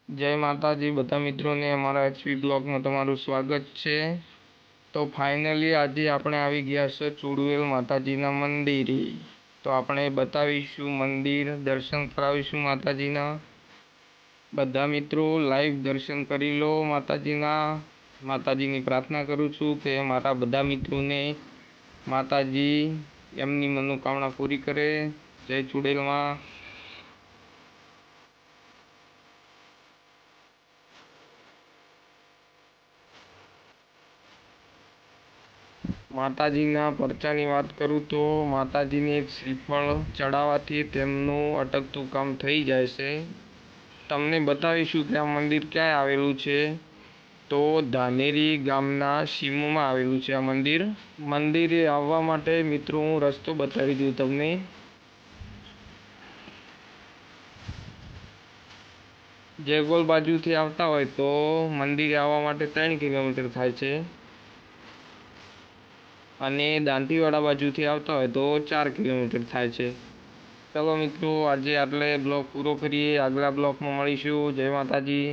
જય માતાજી બધા મિત્રોને અમારા એચપી બ્લોગમાં તમારું સ્વાગત છે। તો ફાઇનલી આજે આપણે આવી ગયા છે ચુડવેલ માતાજીના મંદિરે। તો આપણે બતાવીશું મંદિર, દર્શન કરાવીશું માતાજીના। બધા મિત્રો લાઈવ દર્શન કરી લો માતાજીના। માતાજીની પ્રાર્થના કરું છું કે મારા બધા મિત્રોને માતાજી એમની મનોકામના પૂરી કરે। જય ચુડેલમાં। માતાજીના પરચાની વાત કરું તો માતાજીને એક શ્રીફળ ચડાવવાથી તેમનું અટકતું કામ થઈ જાય છે। તમને બતાવીશું કે આ મંદિર ક્યાં આવેલું છે। તો ધાનેરી ગામના સીમોમાં આવેલું છે આ મંદિર। મંદિરે આવવા માટે મિત્રો હું રસ્તો બતાવી દઉં તમને। જેગોલ બાજુથી આવતા હોય તો મંદિરે આવવા માટે 3 કિલોમીટર થાય છે અને દાંતીવાડા બાજુથી આવતા હોય તો 4 કિલોમીટર થાય છે। ચલો મિત્રો આજે આટલે બ્લોગ પૂરો કરીએ, આગલા બ્લોગમાં મળીશું। જય માતાજી।